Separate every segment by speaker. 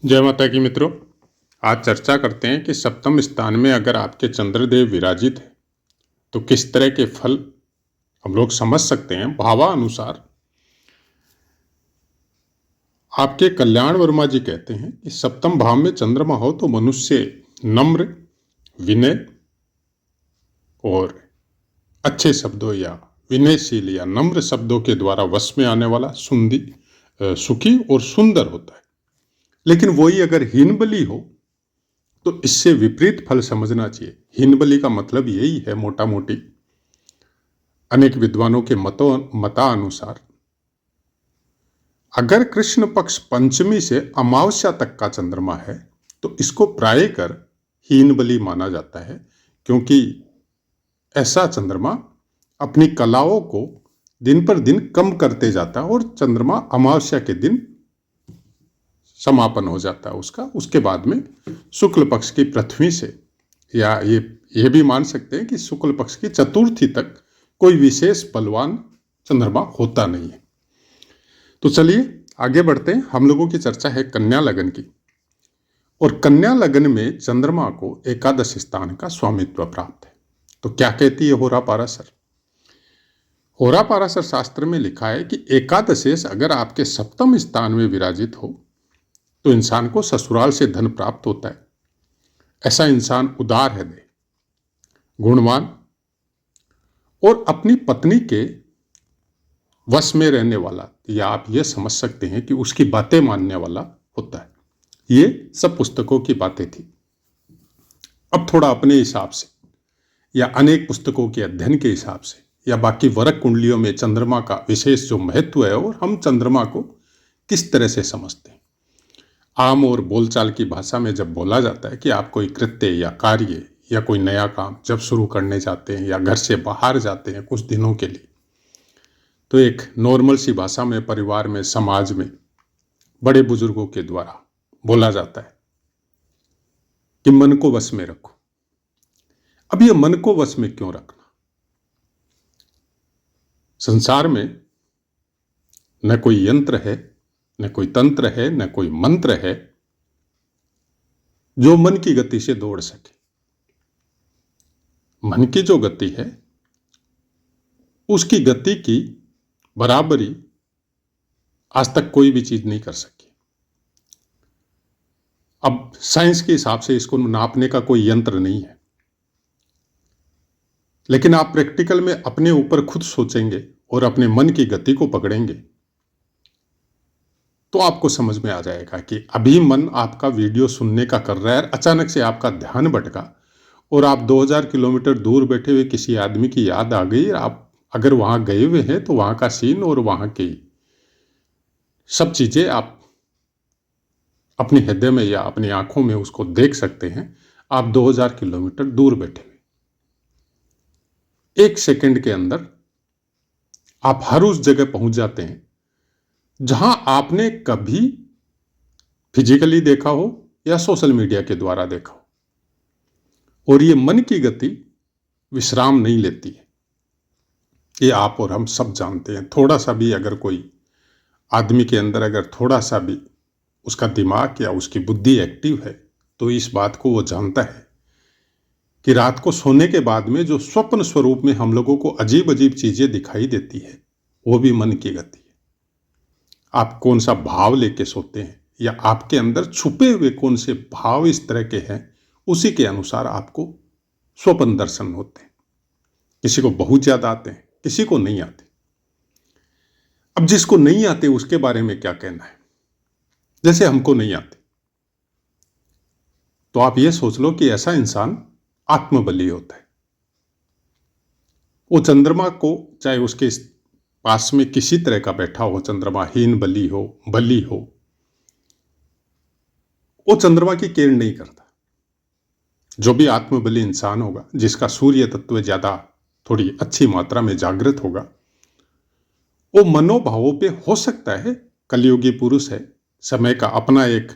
Speaker 1: जय माता की मित्रों। आज चर्चा करते हैं कि सप्तम स्थान में अगर आपके चंद्रदेव विराजित है तो किस तरह के फल हम लोग समझ सकते हैं। भावानुसार आपके कल्याण वर्मा जी कहते हैं कि सप्तम भाव में चंद्रमा हो तो मनुष्य नम्र, विनय और अच्छे शब्दों या विनयशील या नम्र शब्दों के द्वारा वश में आने वाला सुखी और सुंदर होता है। लेकिन वही अगर हीन बली हो तो इससे विपरीत फल समझना चाहिए। हीन बली का मतलब यही है मोटा मोटी, अनेक विद्वानों के मतानुसार अगर कृष्ण पक्ष पंचमी से अमावस्या तक का चंद्रमा है तो इसको प्राय कर हीन बली माना जाता है, क्योंकि ऐसा चंद्रमा अपनी कलाओं को दिन पर दिन कम करते जाता है और चंद्रमा अमावस्या के दिन समापन हो जाता है उसका। उसके बाद में शुक्ल पक्ष की पृथ्वी से, या ये भी मान सकते हैं कि शुक्ल पक्ष की चतुर्थी तक कोई विशेष बलवान चंद्रमा होता नहीं है। तो चलिए आगे बढ़ते हैं। हम लोगों की चर्चा है कन्या लगन की, और कन्या लगन में चंद्रमा को एकादश स्थान का स्वामित्व प्राप्त है। तो क्या कहती है होरा पाराशर? होरा पाराशर शास्त्र में लिखा है कि एकादशेश अगर आपके सप्तम स्थान में विराजित हो तो इंसान को ससुराल से धन प्राप्त होता है। ऐसा इंसान उदार हृदय, गुणवान और अपनी पत्नी के वश में रहने वाला, या आप ये समझ सकते हैं कि उसकी बातें मानने वाला होता है। ये सब पुस्तकों की बातें थी। अब थोड़ा अपने हिसाब से या अनेक पुस्तकों के अध्ययन के हिसाब से या बाकी वरक कुंडलियों में चंद्रमा का विशेष जो महत्व है और हम चंद्रमा को किस तरह से समझते हैं। आम और बोलचाल की भाषा में जब बोला जाता है कि आप कोई कृत्य या कार्य या कोई नया काम जब शुरू करने जाते हैं या घर से बाहर जाते हैं कुछ दिनों के लिए, तो एक नॉर्मल सी भाषा में परिवार में, समाज में बड़े बुजुर्गों के द्वारा बोला जाता है कि मन को वश में रखो। अब ये मन को वश में क्यों रखना? संसार में न कोई यंत्र है, न कोई तंत्र है, न कोई मंत्र है जो मन की गति से दौड़ सके। मन की जो गति है उसकी गति की बराबरी आज तक कोई भी चीज नहीं कर सकी। अब साइंस के हिसाब से इसको नापने का कोई यंत्र नहीं है, लेकिन आप प्रैक्टिकल में अपने ऊपर खुद सोचेंगे और अपने मन की गति को पकड़ेंगे तो आपको समझ में आ जाएगा कि अभी मन आपका वीडियो सुनने का कर रहा है, अचानक से आपका ध्यान भटका और आप 2000 किलोमीटर दूर बैठे हुए किसी आदमी की याद आ गई। आप अगर वहां गए हुए हैं तो वहां का सीन और वहां की सब चीजें आप अपने हृदय में या अपनी आंखों में उसको देख सकते हैं। आप 2000 किलोमीटर दूर बैठे हुए, एक सेकंड के अंदर आप हर उस जगह पहुंच जाते हैं जहां आपने कभी फिजिकली देखा हो या सोशल मीडिया के द्वारा देखा हो। और ये मन की गति विश्राम नहीं लेती है, ये आप और हम सब जानते हैं। थोड़ा सा भी अगर कोई आदमी के अंदर अगर थोड़ा सा भी उसका दिमाग या उसकी बुद्धि एक्टिव है तो इस बात को वो जानता है कि रात को सोने के बाद में जो स्वप्न स्वरूप में हम लोगों को अजीब अजीब चीजें दिखाई देती है वो भी मन की गति है। आप कौन सा भाव लेके सोते हैं या आपके अंदर छुपे हुए कौन से भाव इस तरह के हैं, उसी के अनुसार आपको स्वप्न दर्शन होते हैं। किसी को बहुत ज्यादा आते हैं, किसी को नहीं आते। अब जिसको नहीं आते उसके बारे में क्या कहना है? जैसे हमको नहीं आते तो आप ये सोच लो कि ऐसा इंसान आत्मबली होता है। वो चंद्रमा को, चाहे उसके पास में किसी तरह का बैठा हो, चंद्रमा हीन बली हो, बली हो, वो चंद्रमा की केयर नहीं करता। जो भी आत्मबली इंसान होगा, जिसका सूर्य तत्व ज्यादा थोड़ी अच्छी मात्रा में जागृत होगा, वो मनोभावों पे हो सकता है, कलयुगी पुरुष है, समय का अपना एक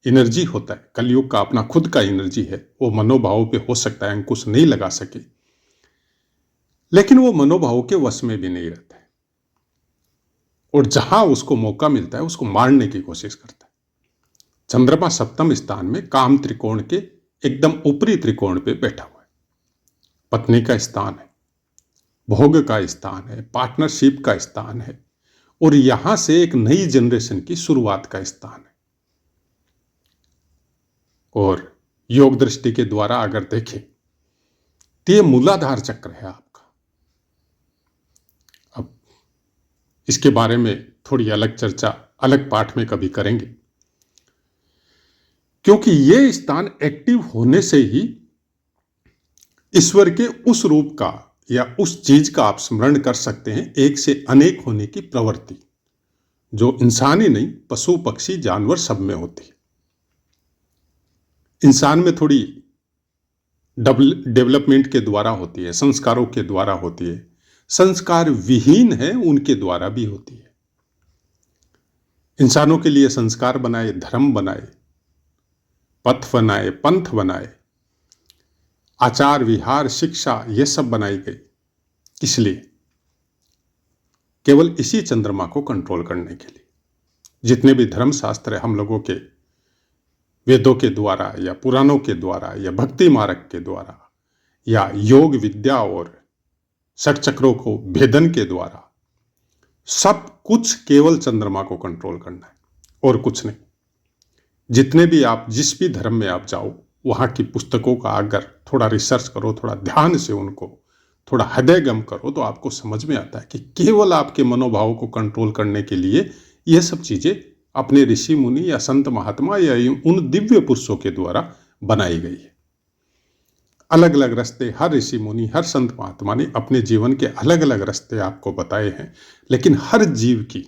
Speaker 1: एनर्जी होता है, कलयुग का अपना खुद का एनर्जी है, वो मनोभावों पे हो सकता है अंकुश नहीं लगा सके, लेकिन वो मनोभावों के वश में भी नहीं रहता है और जहां उसको मौका मिलता है उसको मारने की कोशिश करता है। चंद्रमा सप्तम स्थान में काम त्रिकोण के एकदम ऊपरी त्रिकोण पे बैठा हुआ है। पत्नी का स्थान है, भोग का स्थान है, पार्टनरशिप का स्थान है, और यहां से एक नई जनरेशन की शुरुआत का स्थान है। और योग दृष्टि के द्वारा अगर देखें तो ये मूलाधार चक्र है आपका। अब इसके बारे में थोड़ी अलग चर्चा अलग पाठ में कभी करेंगे, क्योंकि ये स्थान एक्टिव होने से ही ईश्वर के उस रूप का या उस चीज का आप स्मरण कर सकते हैं, एक से अनेक होने की प्रवृत्ति जो इंसान ही नहीं, पशु पक्षी जानवर सब में होती है। इंसान में थोड़ी डेवलपमेंट के द्वारा होती है, संस्कारों के द्वारा होती है, संस्कार विहीन है उनके द्वारा भी होती है। इंसानों के लिए संस्कार बनाए, धर्म बनाए, पथ बनाए, पंथ बनाए, आचार विहार शिक्षा, ये सब बनाई गई। इसलिए केवल इसी चंद्रमा को कंट्रोल करने के लिए जितने भी धर्म शास्त्र हम लोगों के वेदों के द्वारा या पुराणों के द्वारा या भक्ति मार्ग के द्वारा या योग विद्या और षट चक्रों को भेदन के द्वारा, सब कुछ केवल चंद्रमा को कंट्रोल करना है और कुछ नहीं। जितने भी आप जिस भी धर्म में आप जाओ, वहां की पुस्तकों का अगर थोड़ा रिसर्च करो, थोड़ा ध्यान से उनको थोड़ा हृदयगम करो, तो आपको समझ में आता है कि केवल आपके मनोभावों को कंट्रोल करने के लिए यह सब चीजें अपने ऋषि मुनि या संत महात्मा या उन दिव्य पुरुषों के द्वारा बनाई गई है। अलग अलग रास्ते हर ऋषि मुनि, हर संत महात्मा ने अपने जीवन के अलग अलग रास्ते आपको बताए हैं, लेकिन हर जीव की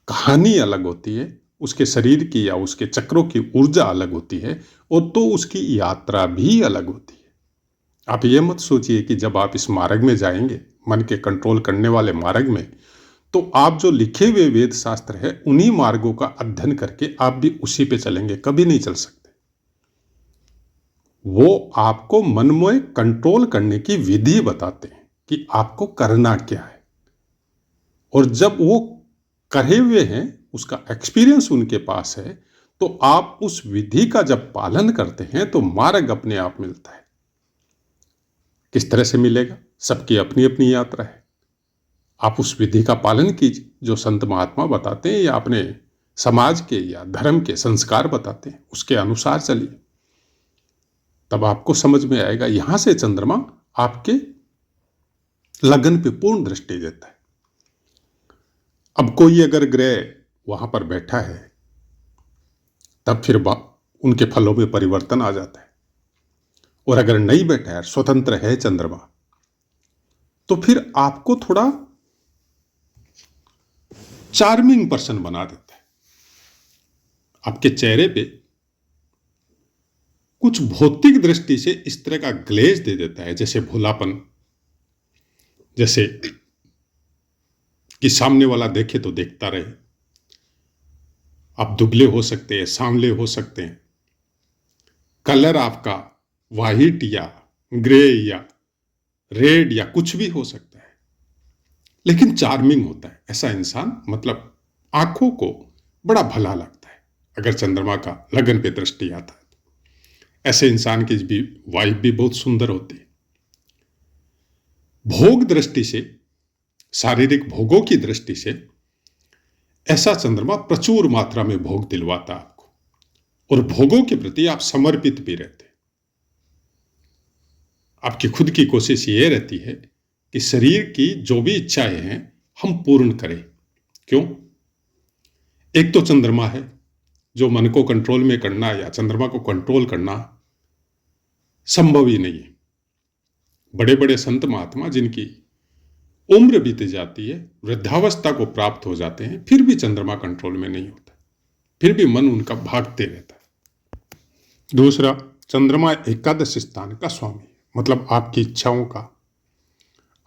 Speaker 1: कहानी अलग होती है, उसके शरीर की या उसके चक्रों की ऊर्जा अलग होती है, और तो उसकी यात्रा भी अलग होती है। आप ये मत सोचिए कि जब आप इस मार्ग में जाएंगे, मन के कंट्रोल करने वाले मार्ग में, तो आप जो लिखे हुए वेद शास्त्र है उन्हीं मार्गों का अध्ययन करके आप भी उसी पे चलेंगे, कभी नहीं चल सकते। वो आपको मन में कंट्रोल करने की विधि बताते हैं कि आपको करना क्या है, और जब वो करे हुए हैं, उसका एक्सपीरियंस उनके पास है, तो आप उस विधि का जब पालन करते हैं तो मार्ग अपने आप मिलता है। किस तरह से मिलेगा? सबकी अपनी अपनी यात्रा है। आप उस विधि का पालन कीजिए जो संत महात्मा बताते हैं, या अपने समाज के या धर्म के संस्कार बताते हैं, उसके अनुसार चलिए, तब आपको समझ में आएगा। यहां से चंद्रमा आपके लगन पे पूर्ण दृष्टि देता है। अब कोई अगर ग्रह वहां पर बैठा है, तब फिर उनके फलों में परिवर्तन आ जाता है, और अगर नहीं बैठा है, स्वतंत्र है चंद्रमा, तो फिर आपको थोड़ा चार्मिंग पर्सन बना देता है। आपके चेहरे पे कुछ भौतिक दृष्टि से इस तरह का ग्लेज दे देता है, जैसे भोलापन, जैसे कि सामने वाला देखे तो देखता रहे। आप दुबले हो सकते हैं, सांवले हो सकते हैं, कलर आपका वाइट या ग्रे या रेड या कुछ भी हो सकता है, लेकिन चार्मिंग होता है। ऐसा इंसान मतलब आंखों को बड़ा भला लगता है अगर चंद्रमा का लगन पे दृष्टि आता है। ऐसे इंसान की भी वाइफ भी बहुत सुंदर होती है। भोग दृष्टि से, शारीरिक भोगों की दृष्टि से ऐसा चंद्रमा प्रचुर मात्रा में भोग दिलवाता है आपको, और भोगों के प्रति आप समर्पित भी रहते हैं। आपकी खुद की कोशिश ये रहती है कि शरीर की जो भी इच्छाएं हैं हम पूर्ण करें। क्यों? एक तो चंद्रमा है जो मन को कंट्रोल में करना या चंद्रमा को कंट्रोल करना संभव ही नहीं है। बड़े बड़े संत महात्मा जिनकी उम्र बीत जाती है, वृद्धावस्था को प्राप्त हो जाते हैं, फिर भी चंद्रमा कंट्रोल में नहीं होता, फिर भी मन उनका भागते रहता है। दूसरा, चंद्रमा एकादश स्थान का स्वामी है, मतलब आपकी इच्छाओं का,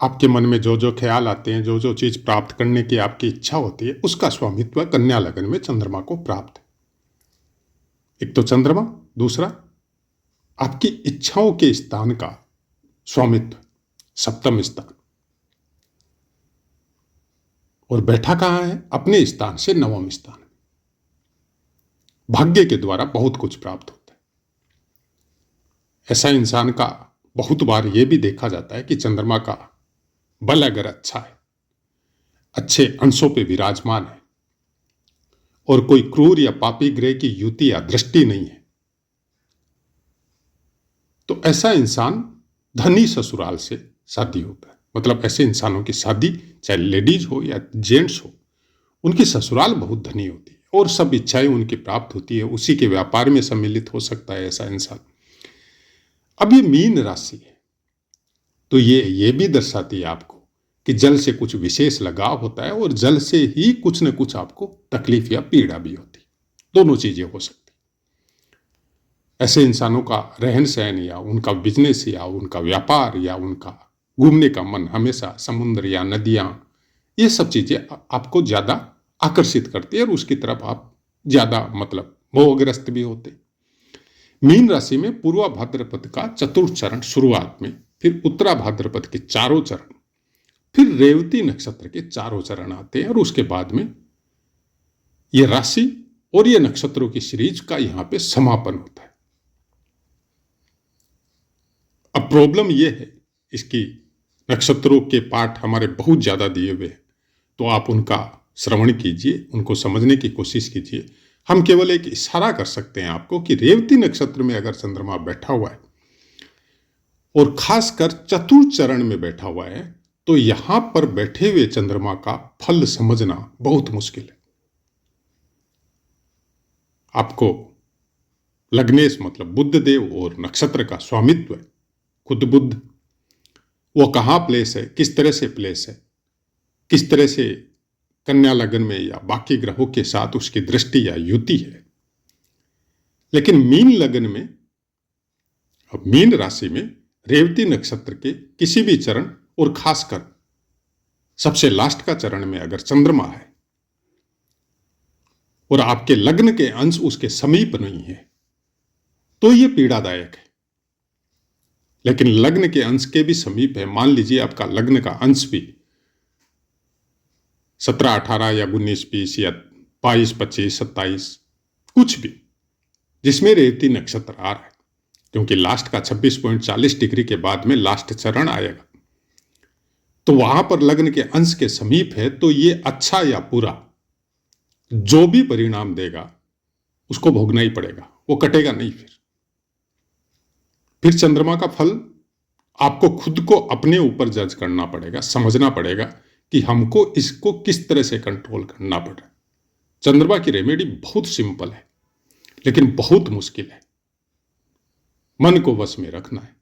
Speaker 1: आपके मन में जो जो ख्याल आते हैं, जो जो चीज प्राप्त करने की आपकी इच्छा होती है, उसका स्वामित्व कन्या लगन में चंद्रमा को प्राप्त है। एक तो चंद्रमा, दूसरा आपकी इच्छाओं के स्थान का स्वामित्व, सप्तम स्थान, और बैठा कहाँ है? अपने स्थान से नवम स्थान। भाग्य के द्वारा बहुत कुछ प्राप्त होता है। ऐसा इंसान का बहुत बार यह भी देखा जाता है कि चंद्रमा का बल अगर अच्छा है, अच्छे अंशों पे विराजमान है और कोई क्रूर या पापी ग्रह की युति या दृष्टि नहीं है, तो ऐसा इंसान धनी ससुराल से शादी होता है। मतलब ऐसे इंसानों की शादी, चाहे लेडीज हो या जेंट्स हो, उनकी ससुराल बहुत धनी होती है और सब इच्छाएं उनकी प्राप्त होती है, उसी के व्यापार में सम्मिलित हो सकता है ऐसा इंसान। अब ये मीन राशि है, तो ये भी दर्शाती है आपको कि जल से कुछ विशेष लगाव होता है और जल से ही कुछ न कुछ आपको तकलीफ या पीड़ा भी होती है। दोनों चीजें हो सकती। ऐसे इंसानों का रहन सहन या उनका बिजनेस या उनका व्यापार या उनका घूमने का मन हमेशा समुद्र या नदियां, ये सब चीजें आपको ज्यादा आकर्षित करती है और उसकी तरफ आप ज्यादा मतलब मोहग्रस्त भी होते। मीन राशि में पूर्वा भाद्रपद का चतुर्थ चरण शुरुआत में, फिर उत्तरा भाद्रपद के चारों चरण, फिर रेवती नक्षत्र के चारों चरण आते हैं और उसके बाद में यह राशि और ये नक्षत्रों की सीरीज का यहां पे समापन होता है। अब प्रॉब्लम यह है, इसकी नक्षत्रों के पाठ हमारे बहुत ज्यादा दिए हुए हैं, तो आप उनका श्रवण कीजिए, उनको समझने की कोशिश कीजिए। हम केवल एक इशारा कर सकते हैं आपको कि रेवती नक्षत्र में अगर चंद्रमा बैठा हुआ है और खासकर चतुर्थ चरण में बैठा हुआ है, तो यहां पर बैठे हुए चंद्रमा का फल समझना बहुत मुश्किल है। आपको लग्नेश मतलब बुध देव और नक्षत्र का स्वामित्व है, खुद बुध, वो कहां प्लेस है, किस तरह से प्लेस है, किस तरह से कन्या लगन में या बाकी ग्रहों के साथ उसकी दृष्टि या युति है। लेकिन मीन लगन में, अब मीन राशि में रेवती नक्षत्र के किसी भी चरण और खासकर सबसे लास्ट का चरण में अगर चंद्रमा है और आपके लग्न के अंश उसके समीप नहीं है, तो यह पीड़ादायक है। लेकिन लग्न के अंश के भी समीप है, मान लीजिए आपका लग्न का अंश भी 17, 18 या 19, 20 या 22, 25, 27 कुछ भी, जिसमें रेवती नक्षत्र आ रहा है, क्योंकि लास्ट का 26.40 डिग्री के बाद में लास्ट चरण आएगा, तो वहां पर लग्न के अंश के समीप है, तो ये अच्छा या बुरा जो भी परिणाम देगा उसको भोगना ही पड़ेगा, वो कटेगा नहीं। फिर चंद्रमा का फल आपको खुद को अपने ऊपर जज करना पड़ेगा, समझना पड़ेगा कि हमको इसको किस तरह से कंट्रोल करना पड़ रहा है। चंद्रमा की रेमेडी बहुत सिंपल है लेकिन बहुत मुश्किल है। मन को वश में रखना है,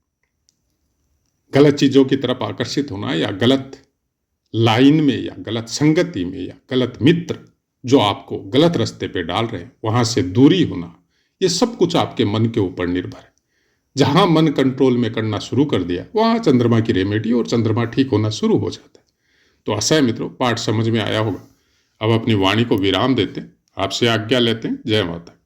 Speaker 1: गलत चीजों की तरफ आकर्षित होना या गलत लाइन में या गलत संगति में या गलत मित्र जो आपको गलत रास्ते पे डाल रहे हैं वहां से दूरी होना, ये सब कुछ आपके मन के ऊपर निर्भर है। जहां मन कंट्रोल में करना शुरू कर दिया वहां चंद्रमा की रेमेडी और चंद्रमा ठीक होना शुरू हो जाता है। तो आशा है मित्रों पाठ समझ में आया होगा। अब अपनी वाणी को विराम देते हैं, आपसे आज्ञा लेते हैं। जय माता।